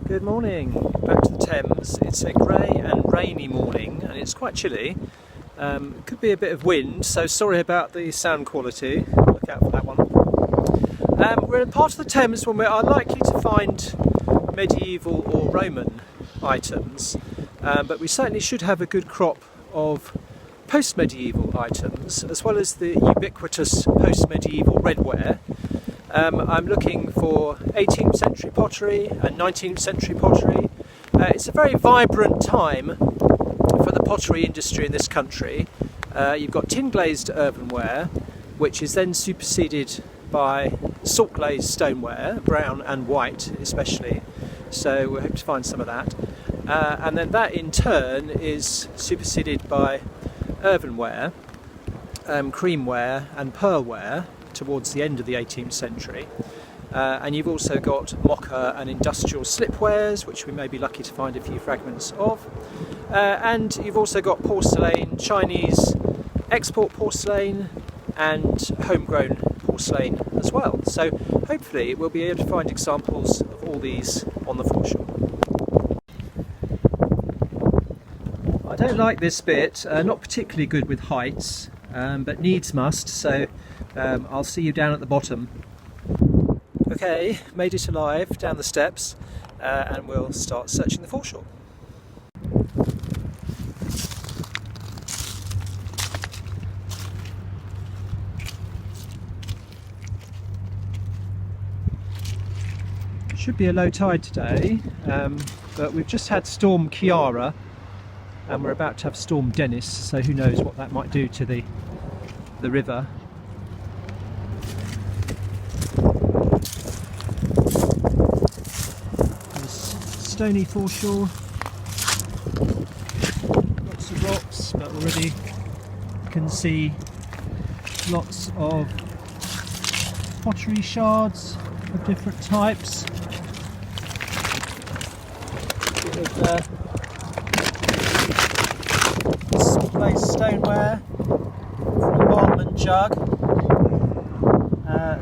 Good morning, back to the Thames. It's a grey and rainy morning and it's quite chilly. Could be a bit of wind, so sorry about the sound quality, look out for that one. We're in part of the Thames when we are likely to find medieval or Roman items, but we certainly should have a good crop of post-medieval items, as well as the ubiquitous post-medieval redware. I'm looking for 18th century pottery and 19th century pottery. It's a very vibrant time for the pottery industry in this country. You've got tin-glazed earthenware, which is then superseded by salt-glazed stoneware, brown and white especially, so we hope to find some of that. And then that in turn is superseded by earthenware, creamware and pearlware towards the end of the 18th century. And you've also got mocha and industrial slipwares, which we may be lucky to find a few fragments of. And you've also got porcelain, Chinese export porcelain and homegrown porcelain as well. So hopefully we'll be able to find examples of all these on the foreshore. I don't like this bit, not particularly good with heights, but needs must, so I'll see you down at the bottom. Okay, made it alive down the steps, and we'll start searching the foreshore. Should be a low tide today, but we've just had Storm Kiara and we're about to have Storm Dennis, so who knows what that might do to the river. Stony foreshore, lots of rocks, but already you can see lots of pottery shards of different types. Bit of salt-glazed stoneware from a Parliament jug,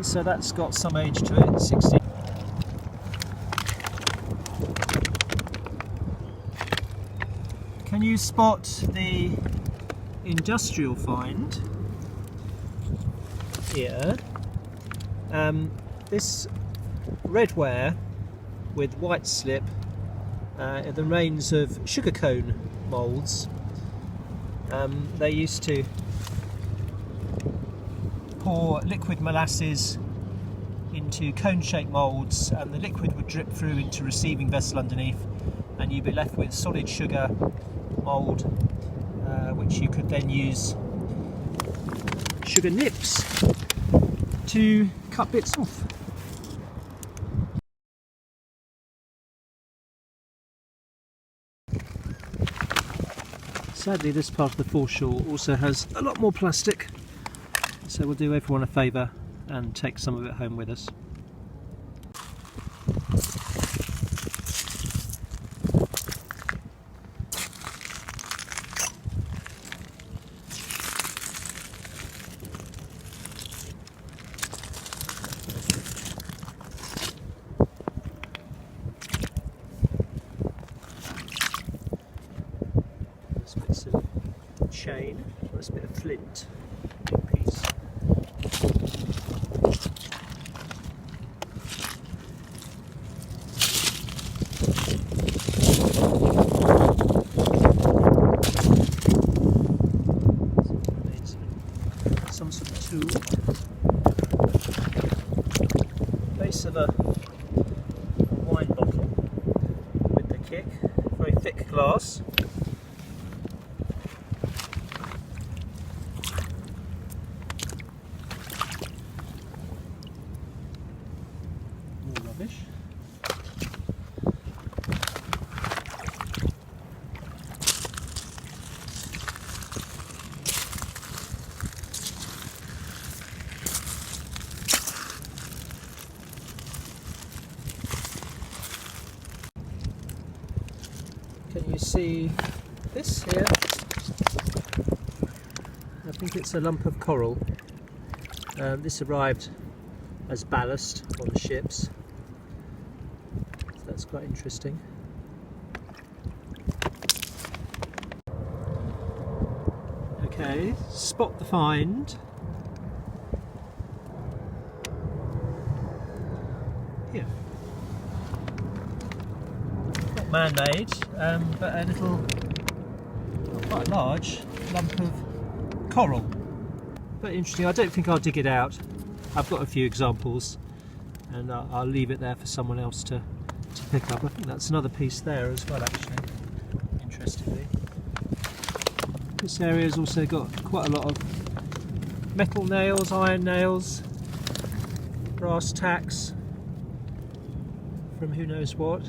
so that's got some age to it, 60. Can you spot the industrial find here? This redware with white slip in the reigns of sugarcone moulds. They used to pour liquid molasses into cone-shaped moulds, and the liquid would drip through into a receiving vessel underneath, and you'd be left with solid sugar mould, which you could then use sugar nips to cut bits off. Sadly, this part of the foreshore also has a lot more plastic, so we'll do everyone a favour and take some of it home with us. Bits of chain, that's a bit of flint, big piece. Some sort of tool. Base of a wine bottle with the kick, very thick glass. Rubbish. Can you see this here? I think it's a lump of coral. This arrived as ballast on the ships. So that's quite quite interesting. Okay, spot the find. Here. Not man-made, but a little, quite a large lump of coral. But interesting. I don't think I'll dig it out. I've got a few examples, and I'll leave it there for someone else to pick up. I think that's another piece there as well, actually, interestingly. This area's also got quite a lot of metal nails, iron nails, brass tacks from who knows what.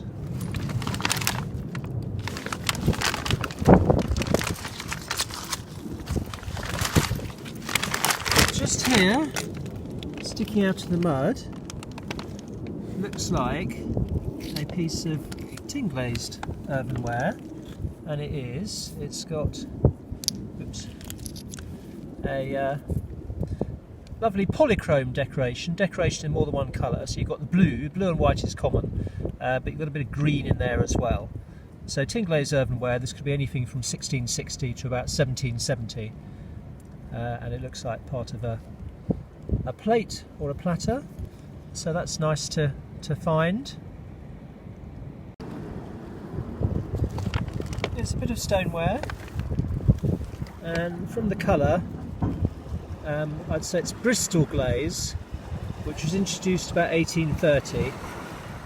Just here, sticking out of the mud, looks like a piece of Tink-glazed earthenware, and it is. It's got a lovely polychrome decoration in more than one colour. So you've got the blue and white is common, but you've got a bit of green in there as well. So Tink-glazed earthenware, this could be anything from 1660 to about 1770, and it looks like part of a plate or a platter. So that's nice to find. It's a bit of stoneware, and from the colour, I'd say it's Bristol glaze, which was introduced about 1830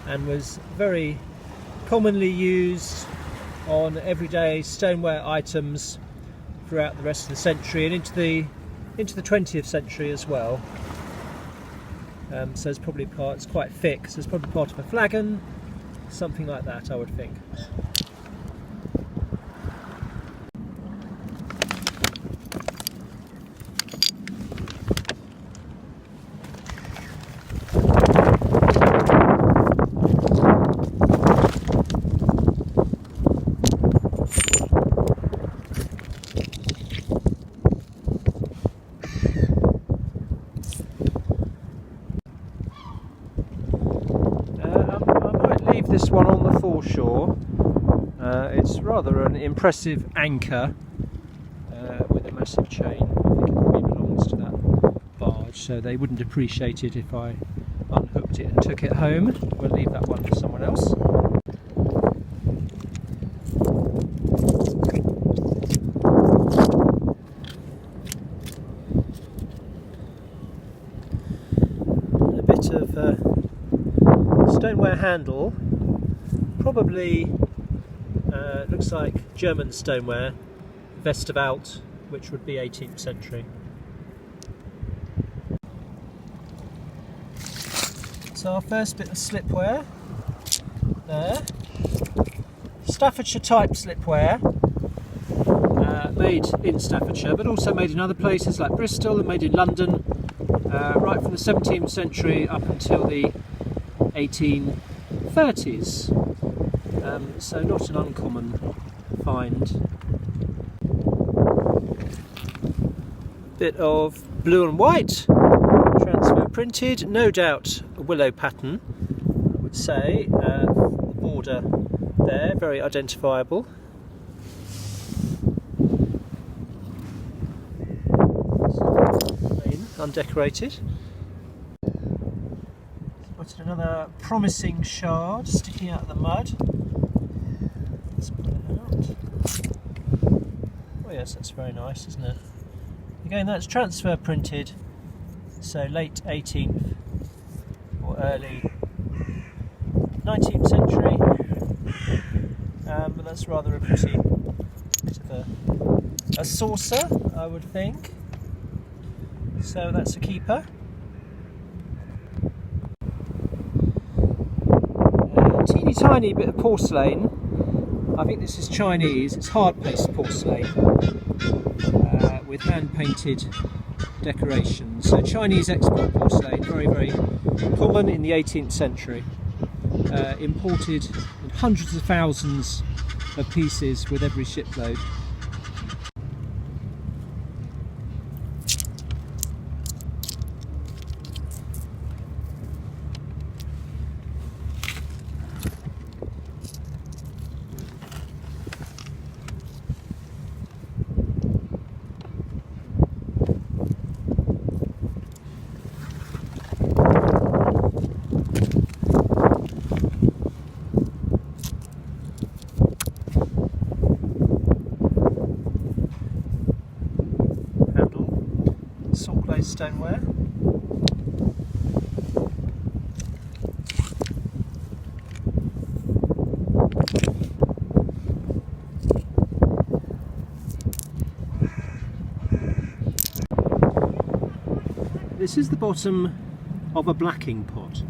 and was very commonly used on everyday stoneware items throughout the rest of the century and into the 20th century as well. So it's probably it's quite thick, so it's probably part of a flagon, something like that, I would think. This one on the foreshore. It's rather an impressive anchor with a massive chain. I think it probably belongs to that barge, so they wouldn't appreciate it if I unhooked it and took it home. We'll leave that one for someone else. A bit of stoneware handle. Probably looks like German stoneware, Westerwald, which would be 18th century. So our first bit of slipware there. Staffordshire type slipware, made in Staffordshire, but also made in other places like Bristol and made in London, right from the 17th century up until the 1830s. So not an uncommon find. Bit of blue and white, transfer printed, no doubt a willow pattern, I would say. The border there, very identifiable. Plain, undecorated. Spotted another promising shard sticking out of the mud. Let's pull it out. Oh yes, that's very nice, isn't it? Again, that's transfer printed, so late 18th or early 19th century, but that's rather a pretty bit of a saucer, I would think. So that's a keeper. A teeny tiny bit of porcelain. I think this is Chinese. It's hard paste porcelain with hand painted decorations. So Chinese export porcelain, very, very common in the 18th century. Imported in hundreds of thousands of pieces with every shipload. salt-glazed stoneware. This is the bottom of a blacking pot,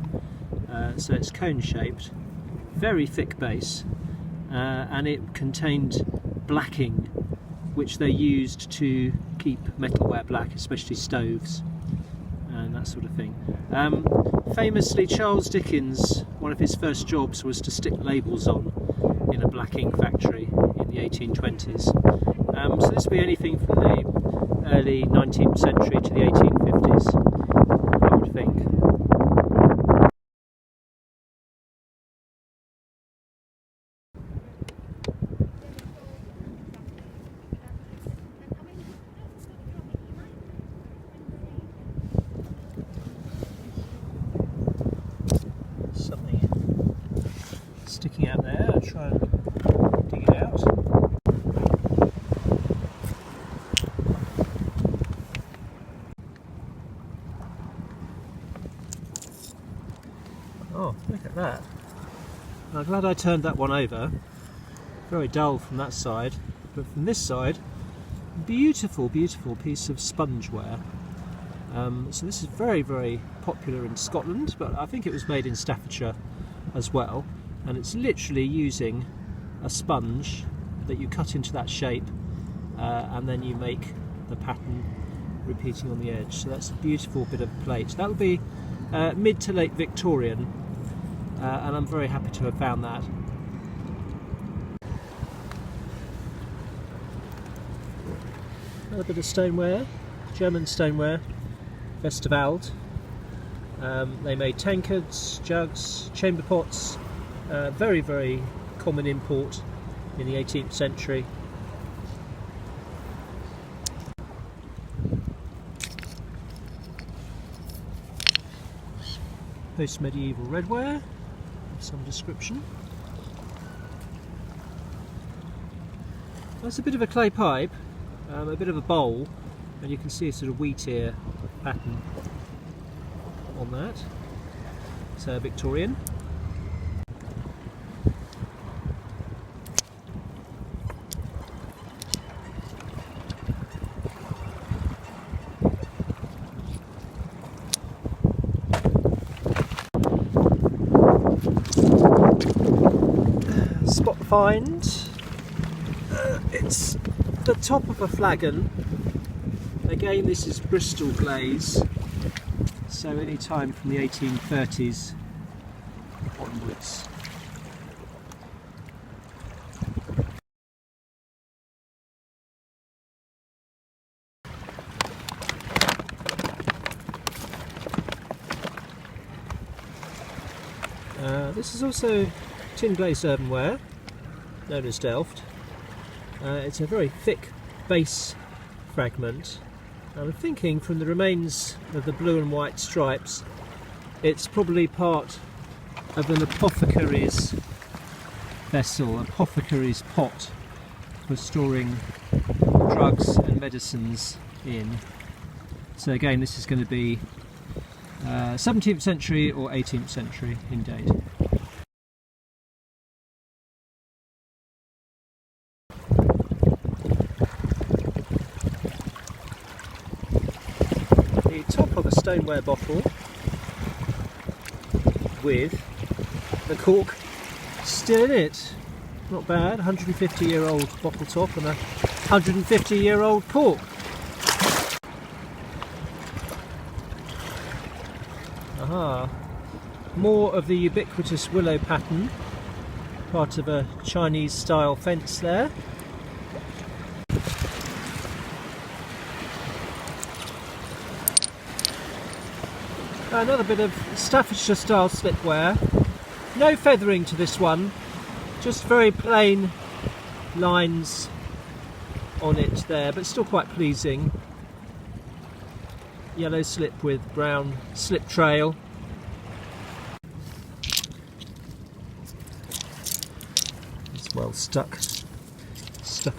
so it's cone shaped, very thick base, and it contained blacking which they used to keep metalware black, especially stoves and that sort of thing. Famously, Charles Dickens, one of his first jobs was to stick labels on in a blacking factory in the 1820s. So this would be anything from the early 19th century to the 1850s, I would think. Something sticking out there, I'll try and dig it out. Oh, look at that. I'm glad I turned that one over. Very dull from that side, but from this side, beautiful, beautiful piece of spongeware. So this is very, very popular in Scotland, but I think it was made in Staffordshire as well. And it's literally using a sponge that you cut into that shape, and then you make the pattern repeating on the edge. So that's a beautiful bit of plate. That would be mid to late Victorian, and I'm very happy to have found that. Another bit of stoneware, German stoneware, Westerwald. They made tankards, jugs, chamber pots, very, very common import in the 18th century. Post-medieval redware of some description. That's a bit of a clay pipe, a bit of a bowl, and you can see a sort of wheat ear pattern on that. So Victorian. Spot find. It's the top of a flagon. Again, this is Bristol glaze, so any time from the 1830s onwards. This is also tin-glazed earthenware, known as Delft. It's a very thick base fragment. I'm thinking from the remains of the blue and white stripes, it's probably part of an apothecaries vessel, apothecaries pot for storing drugs and medicines in. So again, this is going to be 17th century or 18th century in date. The top of a stoneware bottle with the cork still in it. Not bad, 150-year-old bottle top and a 150-year-old cork. Aha, more of the ubiquitous willow pattern, part of a Chinese style fence there. Another bit of Staffordshire style slipware. No feathering to this one, just very plain lines on it there, but still quite pleasing. Yellow slip with brown slip trail. It's well stuck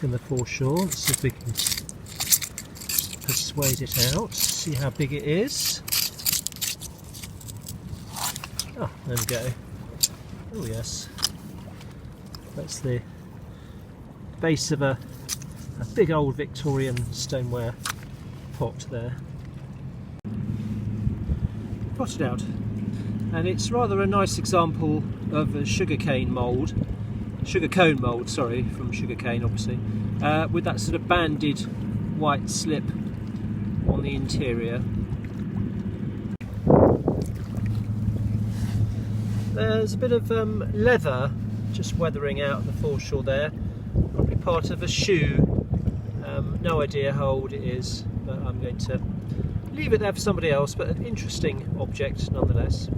in the foreshore. Let's see if we can persuade it out, see how big it is. Oh, there we go. Oh yes, that's the base of a big old Victorian stoneware pot there. Potted out, and it's rather a nice example of a sugarcone mould, sorry, from sugarcane obviously, with that sort of banded white slip on the interior. There's a bit of leather just weathering out the foreshore there, probably part of a shoe. No idea how old it is, but I'm going to leave it there for somebody else, but an interesting object nonetheless.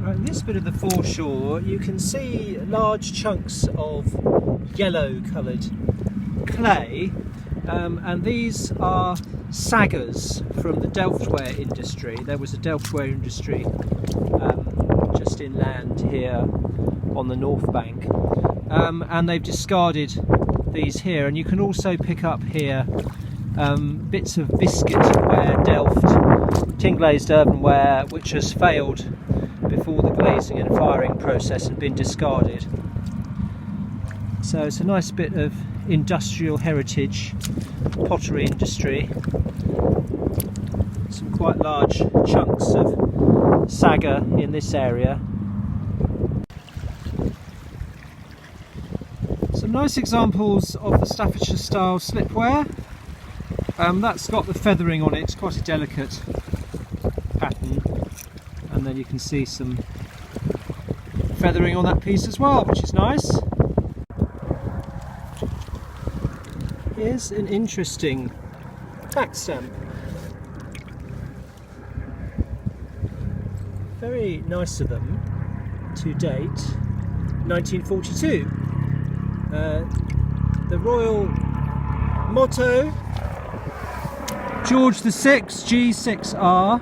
Right, in this bit of the foreshore you can see large chunks of yellow coloured clay, and these are sagars from the Delftware industry. There was a Delftware industry just inland here on the north bank, and they've discarded these here, and you can also pick up here bits of biscuit ware, Delft Tink-glazed earthenware, which has failed before the glazing and firing process and been discarded. So it's a nice bit of industrial heritage, pottery industry. Some quite large chunks of sagar in this area. Some nice examples of the Staffordshire style slipware. That's got the feathering on it, it's quite a delicate pattern, and then you can see some feathering on that piece as well, which is nice. Here's an interesting tax stamp. Very nice of them, to date, 1942. The royal motto, George VI, G6R,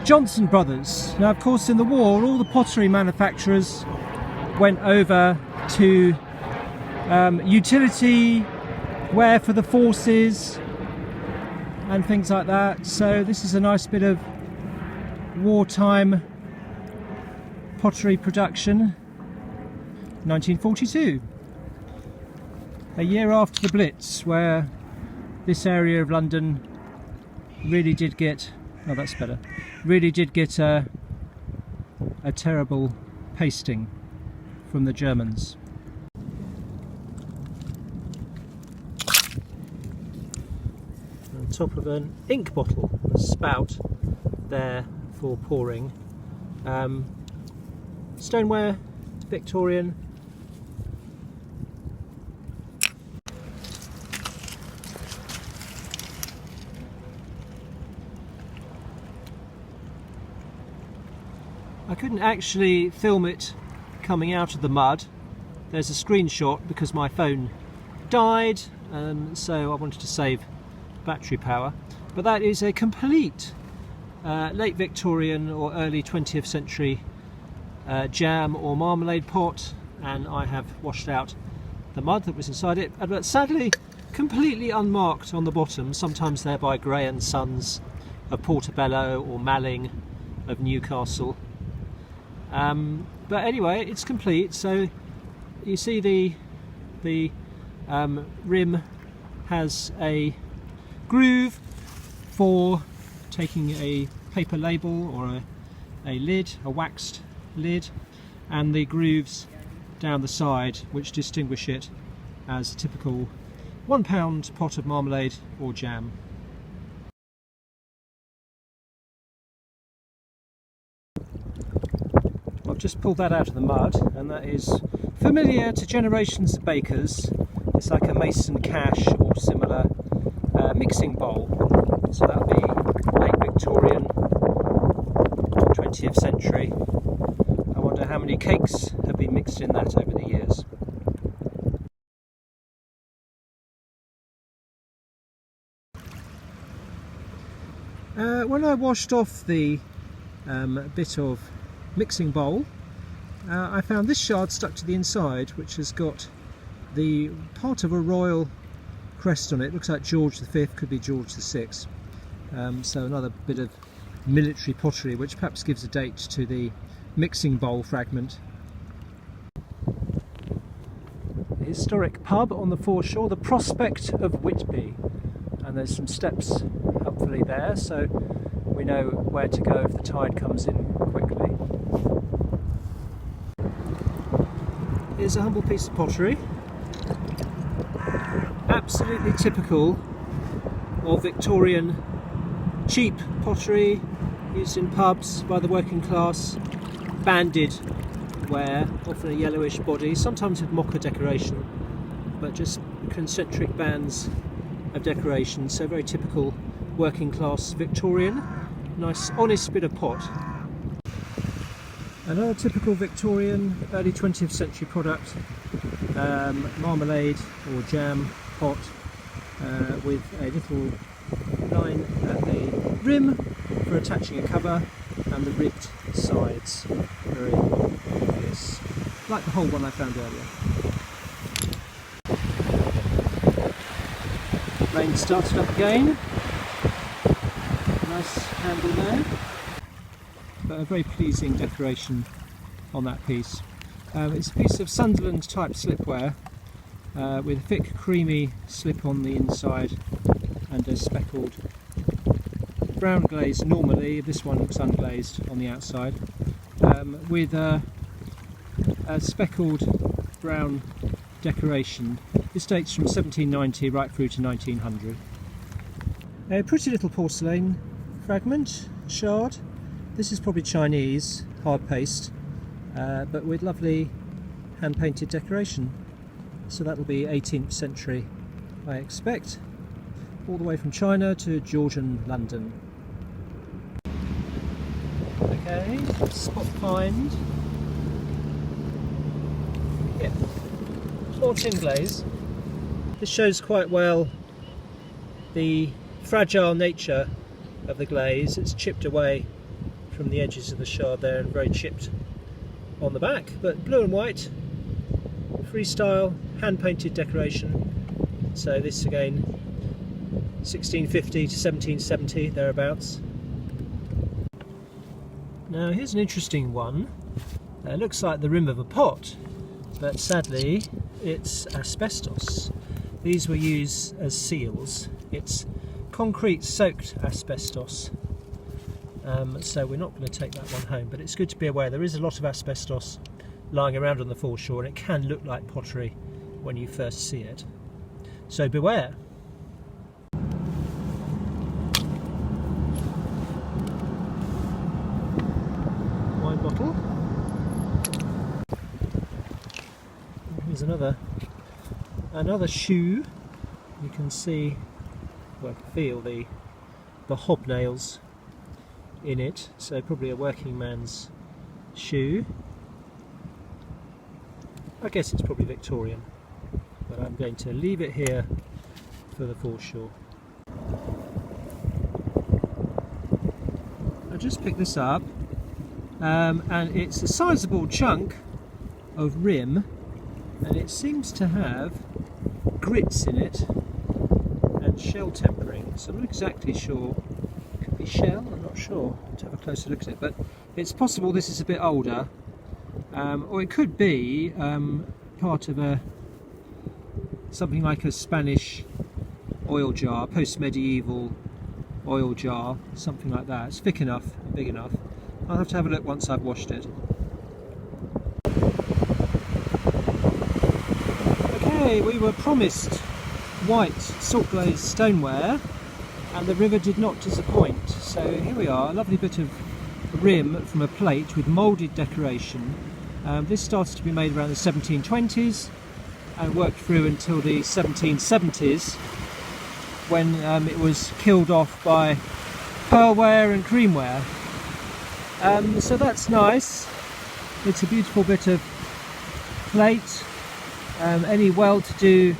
Johnson Brothers. Now of course in the war all the pottery manufacturers went over to utility ware for the forces and things like that, so this is a nice bit of wartime pottery production, 1942. A year after the Blitz, where this area of London really did get, oh that's better, really did get a terrible pasting from the Germans. On top of an ink bottle, a spout there for pouring. Stoneware, Victorian. I couldn't actually film it coming out of the mud. There's a screenshot because my phone died, so I wanted to save battery power. But that is a complete late Victorian or early 20th century jam or marmalade pot, and I have washed out the mud that was inside it, but sadly completely unmarked on the bottom. Sometimes they're by Gray and Sons of Portobello or Malling of Newcastle. But anyway, it's complete. So you see the rim has a groove for taking a paper label or a lid, a waxed lid, and the grooves down the side which distinguish it as a typical £1 pot of marmalade or jam. I've just pulled that out of the mud, and that is familiar to generations of bakers. It's like a mason cache or similar mixing bowl. So that would be late Victorian, 20th century. I wonder how many cakes have been mixed in that over the years. When I washed off the bit of mixing bowl, I found this shard stuck to the inside, which has got the part of a royal crest on it. Looks like George V, could be George VI. So another bit of military pottery, which perhaps gives a date to the mixing bowl fragment. A historic pub on the foreshore, the Prospect of Whitby, and there's some steps helpfully there, so we know where to go if the tide comes in quickly. Here's a humble piece of pottery, absolutely typical of Victorian cheap pottery used in pubs by the working class, banded ware, often a yellowish body, sometimes with mocha decoration, but just concentric bands of decoration, so very typical working class Victorian. Nice honest bit of pot. Another typical Victorian early 20th century product, marmalade or jam pot with a little line at the rim for attaching a cover, and the ribbed sides, very obvious, like the whole one I found earlier. Rain started up again, nice handle there, but a very pleasing decoration on that piece. It's a piece of Sunderland type slipware with a thick creamy slip on the inside and a speckled brown glaze normally. This one looks unglazed on the outside, with a speckled brown decoration. This dates from 1790 right through to 1900. A pretty little porcelain fragment, shard. This is probably Chinese, hard paste, but with lovely hand-painted decoration. So that'll be 18th century, I expect, all the way from China to Georgian London. Okay, spot find. Yeah, more Tink-glazed. This shows quite well the fragile nature of the glaze. It's chipped away from the edges of the shard there and very chipped on the back, but blue and white, freestyle, hand-painted decoration. So this again, 1650 to 1770, thereabouts. Now here's an interesting one. It looks like the rim of a pot, but sadly it's asbestos. These were used as seals. It's concrete soaked asbestos. So we're not going to take that one home, but it's good to be aware there is a lot of asbestos lying around on the foreshore, and it can look like pottery when you first see it. So beware. Wine bottle. Here's another shoe. You can see, well, feel the hobnails in it, so probably a working man's shoe. I guess it's probably Victorian, but I'm going to leave it here for the foreshore. I just picked this up, and it's a sizable chunk of rim, and it seems to have grits in it and shell tempering, so I'm not exactly sure. Could be shell, I'm not sure. To have a closer look at it, but it's possible this is a bit older, or it could be part of something like a Spanish oil jar, post-medieval oil jar, something like that. It's thick enough, big enough. I'll have to have a look once I've washed it. Okay, we were promised white salt-glazed stoneware, and the river did not disappoint. So here we are, a lovely bit of rim from a plate with moulded decoration. This started to be made around the 1720s and worked through until the 1770s, when it was killed off by pearlware and creamware. So that's nice. It's a beautiful bit of plate. Any well-to-do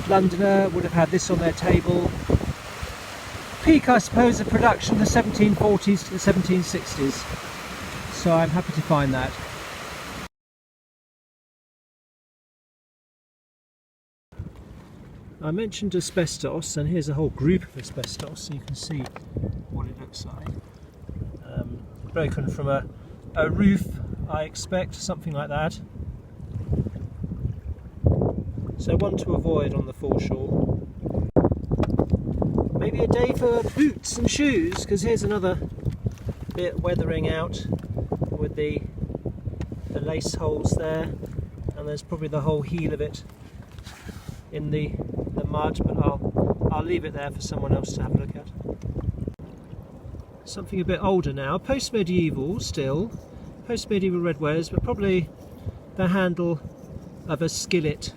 Londoner would have had this on their table. Peak, I suppose, of production, the 1740s to the 1760s. So I'm happy to find that. I mentioned asbestos, and here's a whole group of asbestos, so you can see what it looks like. Broken from a roof, I expect, something like that. So one to avoid on the foreshore. Maybe a day for boots and shoes, because here's another bit weathering out with the lace holes there, and there's probably the whole heel of it in the mud, but I'll leave it there for someone else to have a look at. Something a bit older now, post-medieval still, post-medieval redwares, but probably the handle of a skillet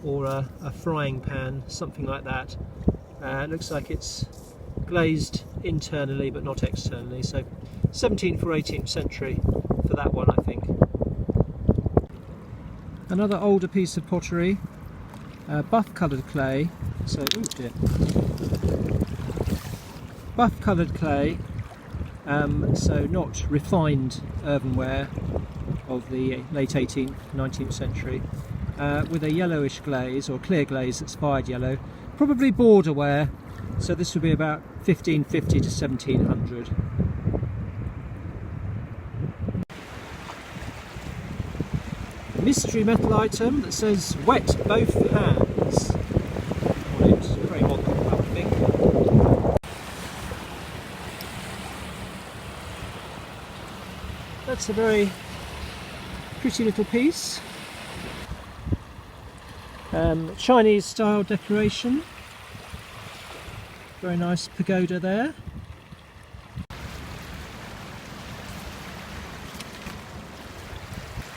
or a frying pan, something like that. It looks like it's glazed internally but not externally, so 17th or 18th century for that one, I think. Another older piece of pottery, buff coloured clay, so buff coloured clay, so not refined earthenware of the late 18th, 19th century, with a yellowish glaze, or clear glaze that's fired yellow, probably borderware, so this would be about 1550 to 1700. Mystery metal item that says wet both hands on it. Very modern, I would think. That's a very pretty little piece. Chinese style decoration. Very nice pagoda there.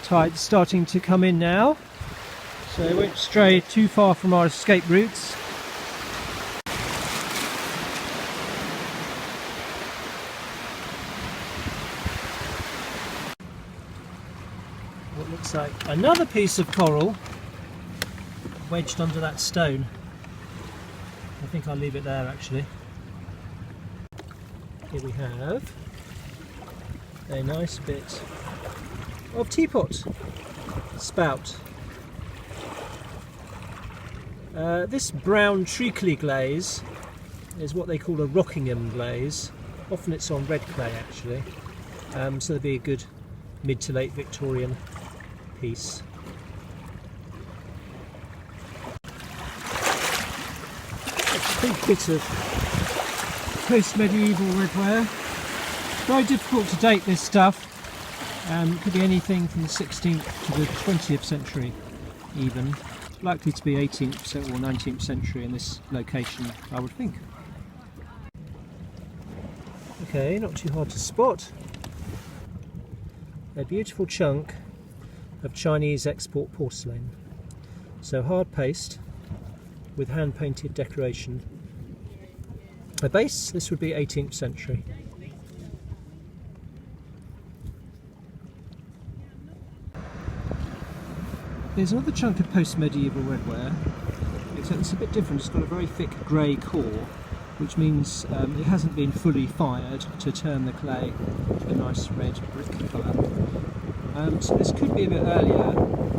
Tide's starting to come in now, so it won't stray too far from our escape routes. What looks like another piece of coral wedged under that stone. I think I'll leave it there actually. Here we have a nice bit of teapot spout. This brown treacly glaze is what they call a Rockingham glaze. Often it's on red clay actually, so there'll be a good mid to late Victorian piece. A big bit of post-medieval redware. Very difficult to date this stuff. It could be anything from the 16th to the 20th century even. Likely to be 18th or 19th century in this location, I would think. Okay, not too hard to spot. A beautiful chunk of Chinese export porcelain. So hard paste with hand painted decoration. A base, this would be 18th century. There's another chunk of post-medieval redware, except it's a bit different. It's got a very thick grey core, which means it hasn't been fully fired to turn the clay to a nice red brick colour. So this could be a bit earlier.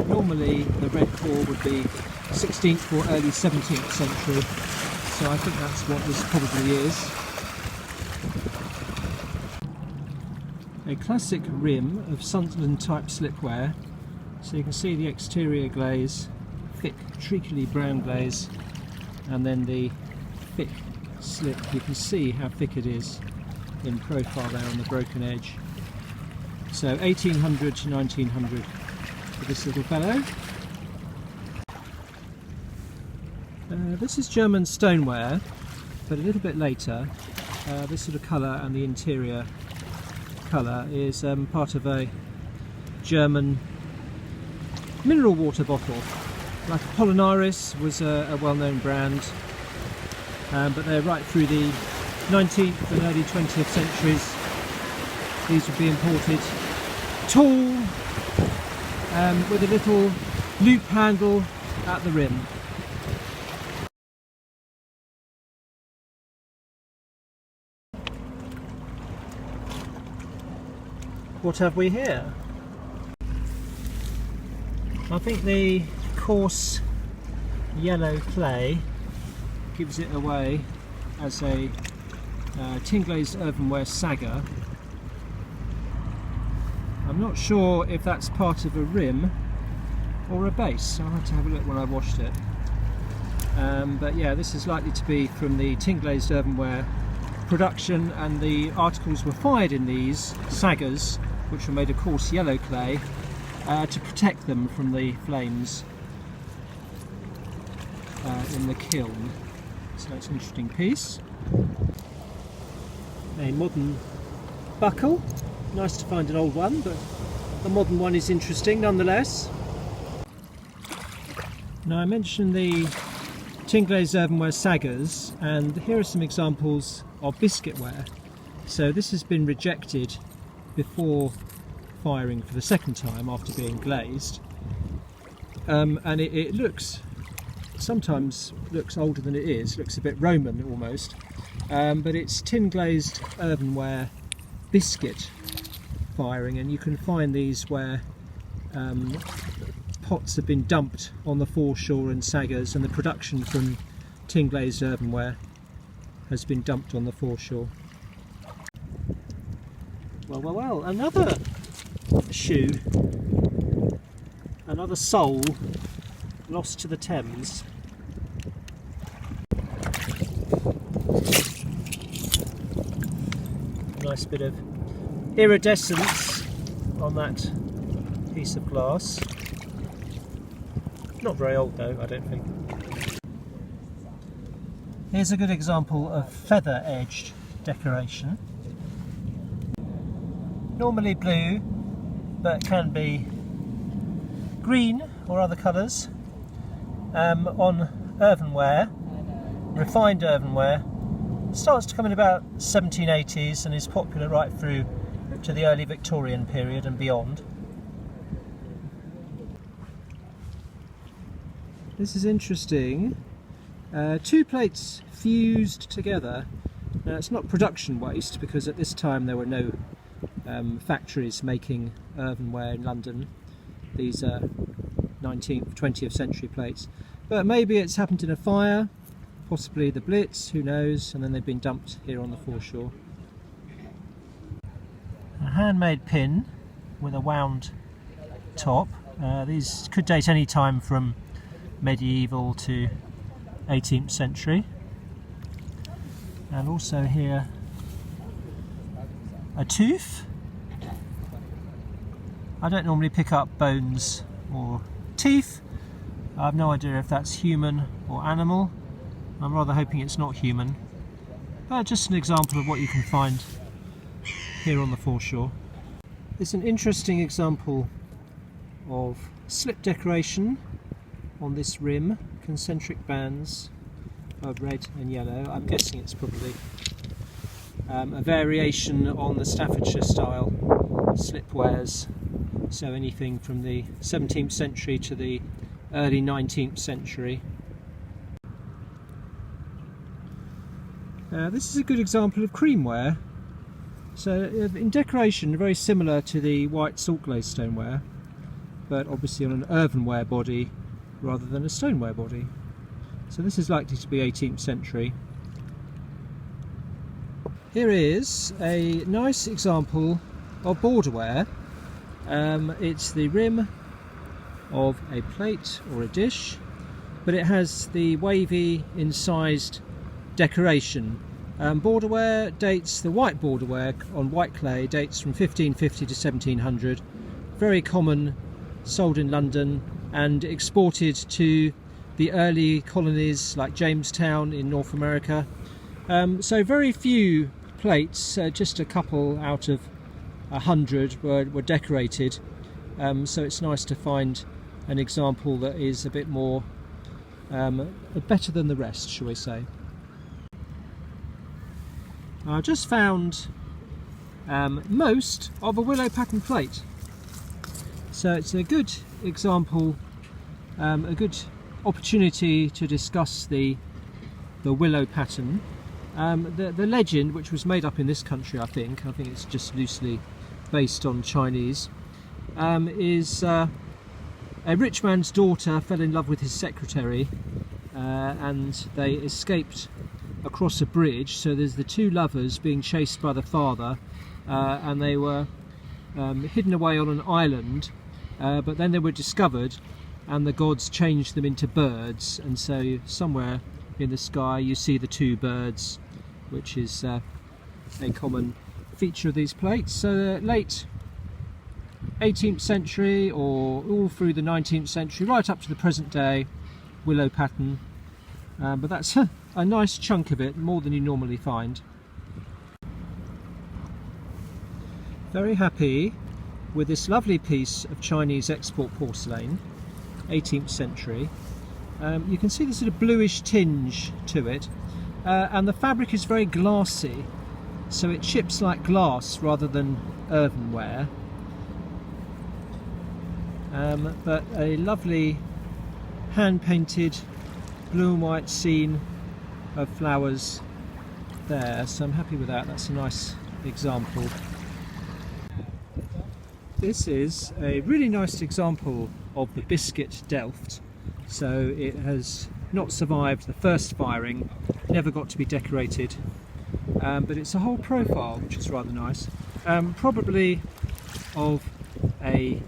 Normally the red core would be 16th or early 17th century, so I think that's what this probably is. A classic rim of Sunderland type slipware. So you can see the exterior glaze, thick treacly brown glaze, and then the thick slip. You can see how thick it is in profile there on the broken edge. So 1800 to 1900 for this little fellow. This is German stoneware, but a little bit later. This sort of colour and the interior colour is part of a German mineral water bottle. Like Apothecaries was a well-known brand, but they're right through the 19th and early 20th centuries. These would be imported tall, with a little loop handle at the rim. What have we here? I think the coarse yellow clay gives it away as a Tink-glazed earthenware sagar. I'm not sure if that's part of a rim or a base. I'll have to have a look when I've washed it. But yeah, this is likely to be from the Tink-glazed earthenware production, and the articles were fired in these sagars, which were made of coarse yellow clay, to protect them from the flames in the kiln. So it's an interesting piece. A modern buckle. Nice to find an old one, but a modern one is interesting nonetheless. Now, I mentioned the Tink-glazed earthenware sagars, and here are some examples of biscuitware. So this has been rejected before firing for the second time after being glazed, and it sometimes looks older than it is. Looks a bit Roman almost, but it's tin-glazed earthenware biscuit firing, and you can find these where pots have been dumped on the foreshore and sagars, and the production from tin-glazed earthenware has been dumped on the foreshore. Well, another shoe, another soul lost to the Thames. Nice bit of iridescence on that piece of glass. Not very old though, I don't think. Here's a good example of feather-edged decoration. Normally blue, but can be green or other colours, on earthenware, refined earthenware. Starts to come in about 1780s and is popular right through to the early Victorian period and beyond. This is interesting. Two plates fused together. Now, it's not production waste, because at this time there were no factories making earthenware in London. These are 19th, 20th century plates. But maybe it's happened in a fire, possibly the Blitz, who knows, and then they've been dumped here on the foreshore. A handmade pin with a wound top. These could date any time from medieval to 18th century. And also here a tooth. I don't normally pick up bones or teeth. I have no idea if that's human or animal. I'm rather hoping it's not human. But just an example of what you can find here on the foreshore. It's an interesting example of slip decoration on this rim, concentric bands of red and yellow. I'm guessing it's probably a variation on the Staffordshire style slipwares, so anything from the 17th century to the early 19th century. This is a good example of creamware. So in decoration, very similar to the white salt-glazed stoneware, but obviously on an earthenware body rather than a stoneware body. So this is likely to be 18th century. Here is a nice example of borderware. It's the rim of a plate or a dish, but it has the wavy incised decoration. Borderware dates, the white borderware on white clay dates from 1550 to 1700. Very common, sold in London and exported to the early colonies like Jamestown in North America. So very few plates, just a couple out of 100 were decorated. So it's nice to find an example that is a bit more better than the rest, shall we say. I just found most of a willow pattern plate, so it's a good example, a good opportunity to discuss the willow pattern. The legend, which was made up in this country, I think it's just loosely based on Chinese, is a rich man's daughter fell in love with his secretary, and they escaped across a bridge. So there's the two lovers being chased by the father, and they were hidden away on an island, but then they were discovered and the gods changed them into birds, and so somewhere in the sky you see the two birds, which is a common feature of these plates. So late 18th century or all through the 19th century right up to the present day, willow pattern, but that's a nice chunk of it, more than you normally find. Very happy with this lovely piece of Chinese export porcelain, 18th century. You can see the sort of bluish tinge to it, and the fabric is very glassy, so it chips like glass rather than earthenware. But a lovely hand-painted blue and white scene of flowers there, so I'm happy with that. That's a nice example. This is a really nice example of the biscuit Delft. So it has not survived the first firing, never got to be decorated, but it's a whole profile, which is rather nice. Probably of a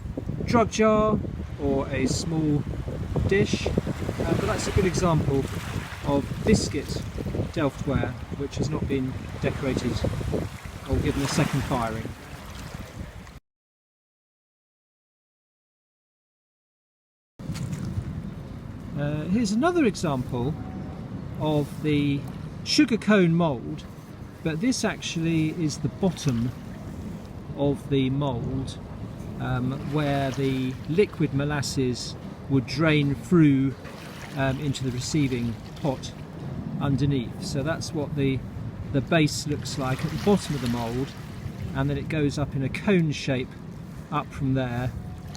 drug jar or a small dish, but that's a good example of biscuit Delftware which has not been decorated or given a second firing. Here's another example of the sugar cone mould, but this actually is the bottom of the mould, where the liquid molasses would drain through into the receiving pot underneath. So that's what the base looks like at the bottom of the mould, and then it goes up in a cone shape up from there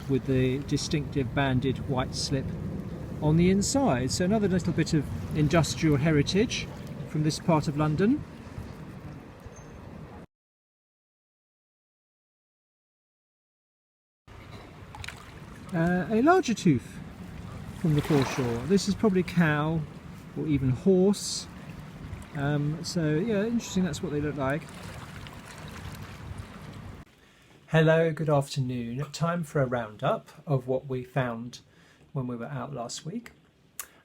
with the distinctive banded white slip on the inside. So another little bit of industrial heritage from this part of London. A larger tooth from the foreshore. This is probably cow or even horse. So yeah, interesting, that's what they look like. Hello, good afternoon. Time for a roundup of what we found when we were out last week.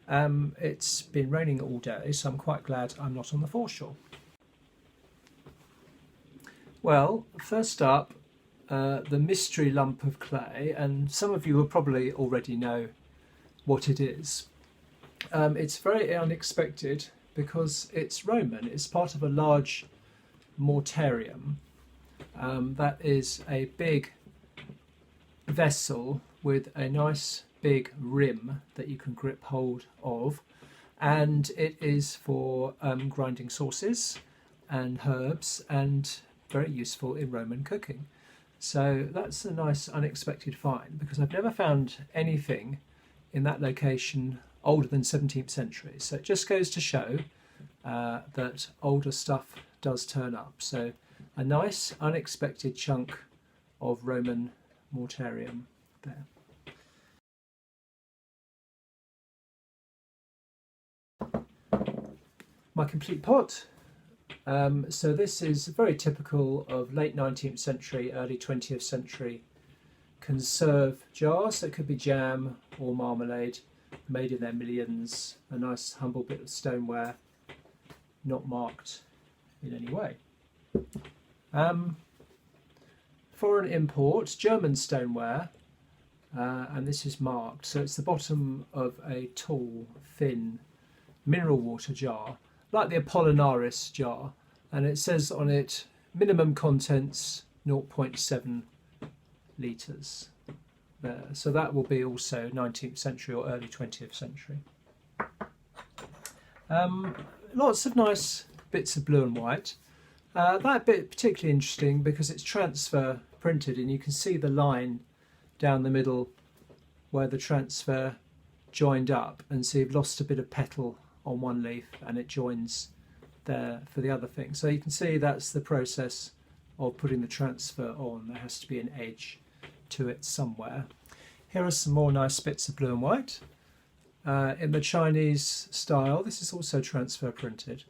It's been raining all day, so I'm quite glad I'm not on the foreshore. Well, first up, the mystery lump of clay, and some of you will probably already know what it is. It's very unexpected because it's Roman. It's part of a large mortarium. That is a big vessel with a nice big rim that you can grip hold of, and it is for grinding sauces and herbs, and very useful in Roman cooking. So that's a nice unexpected find, because I've never found anything in that location older than 17th century. So it just goes to show that older stuff does turn up. So a nice unexpected chunk of Roman mortarium there. My complete pot. So this is very typical of late 19th century, early 20th century conserve jars. So it could be jam or marmalade, made in their millions. A nice humble bit of stoneware, not marked in any way. Foreign import, German stoneware, and this is marked. So it's the bottom of a tall, thin mineral water jar, like the Apollinaris jar, and it says on it minimum contents 0.7 litres there. So that will be also 19th century or early 20th century. Lots of nice bits of blue and white. That bit particularly interesting because it's transfer printed, and you can see the line down the middle where the transfer joined up, and so you've lost a bit of petal on one leaf and it joins there for the other thing. So you can see that's the process of putting the transfer on. There has to be an edge to it somewhere. Here are some more nice bits of blue and white. in the Chinese style. This is also transfer printed.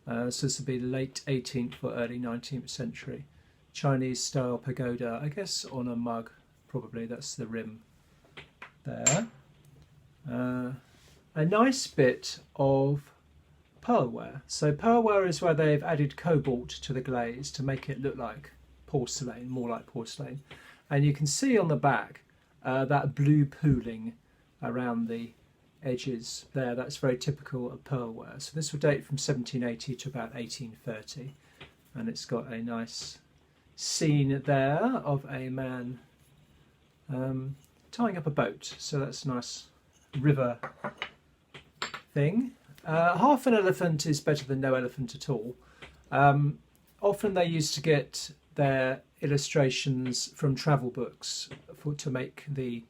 So this will be late 18th or early 19th century. Chinese style pagoda, I guess on a mug, probably. That's the rim there. A nice bit of pearlware. So pearlware is where they've added cobalt to the glaze to make it look like porcelain, more like porcelain. And you can see on the back that blue pooling around the edges there. That's very typical of pearlware. So this will date from 1780 to about 1830, and it's got a nice scene there of a man tying up a boat. So that's a nice river thing. Half an elephant is better than no elephant at all. Often they used to get their illustrations from travel books to make the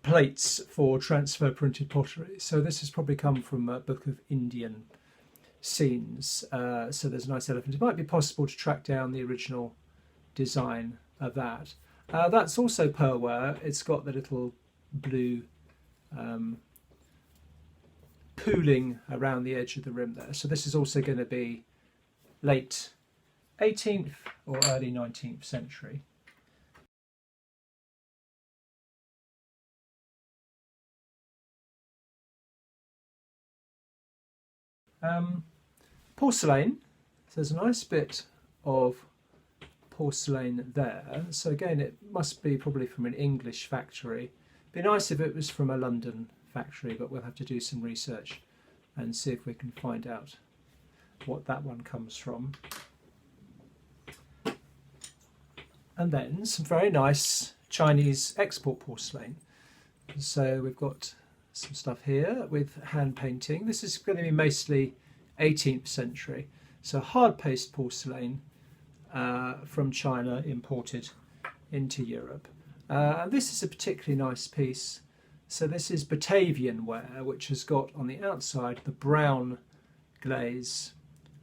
plates for transfer printed pottery. So this has probably come from a book of Indian scenes. So there's a nice elephant. It might be possible to track down the original design of that. That's also pearlware. It's got the little blue pooling around the edge of the rim there. So this is also going to be late 18th or early 19th century. Porcelain. So there's a nice bit of porcelain there. So again, it must be probably from an English factory. Be nice if it was from a London factory, but we'll have to do some research and see if we can find out what that one comes from. And then some very nice Chinese export porcelain. So we've got some stuff here with hand painting. This is going to be mostly 18th century. So hard paste porcelain from China imported into Europe. And this is a particularly nice piece. So this is Batavian ware, which has got on the outside the brown glaze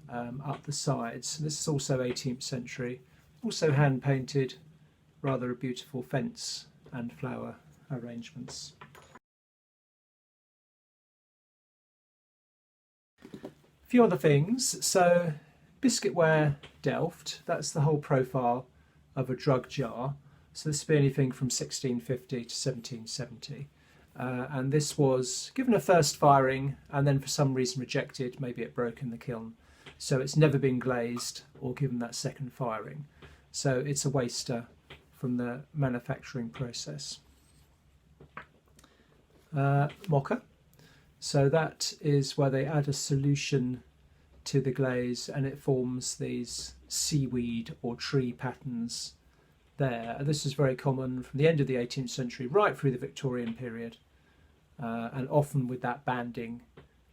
up the sides. This is also 18th century, also hand painted, rather a beautiful fence and flower arrangements. A few other things. So biscuitware Delft, that's the whole profile of a drug jar. So this would be anything from 1650 to 1770. And this was given a first firing and then for some reason rejected. Maybe it broke in the kiln. So it's never been glazed or given that second firing. So it's a waster from the manufacturing process. Mocha. So that is where they add a solution to the glaze and it forms these seaweed or tree patterns there. This is very common from the end of the 18th century right through the Victorian period, and often with that banding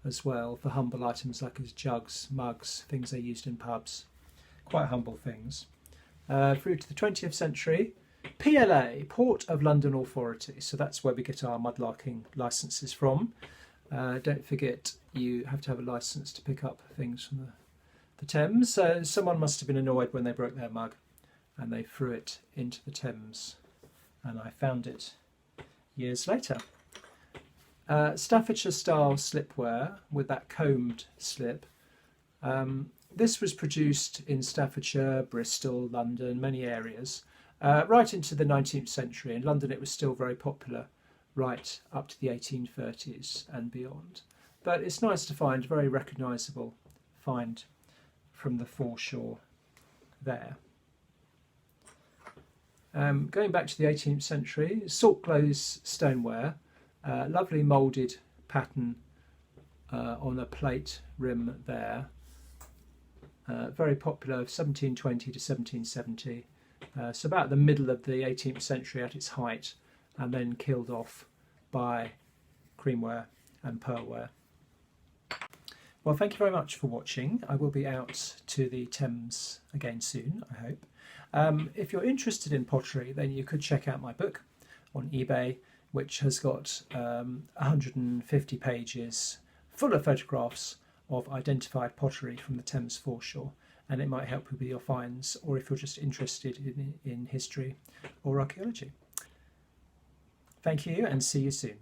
as well for humble items like as jugs, mugs, things they used in pubs. Quite humble things. Through to the 20th century, PLA, Port of London Authority. So that's where we get our mudlarking licences from. Don't forget you have to have a licence to pick up things from the Thames. So someone must have been annoyed when they broke their mug and they threw it into the Thames, and I found it years later. Staffordshire style slipware with that combed slip. This was produced in Staffordshire, Bristol, London, many areas, right into the 19th century. In London it was still very popular right up to the 1830s and beyond. But it's nice to find, a very recognisable find from the foreshore there. Going back to the 18th century, salt-glazed stoneware, lovely moulded pattern on a plate rim there. Very popular, 1720 to 1770, so about the middle of the 18th century at its height, and then killed off by creamware and pearlware. Well, thank you very much for watching. I will be out to the Thames again soon, I hope. If you're interested in pottery, then you could check out my book on eBay, which has got 150 pages full of photographs of identified pottery from the Thames foreshore, and it might help you with your finds, or if you're just interested in history or archaeology. Thank you and see you soon.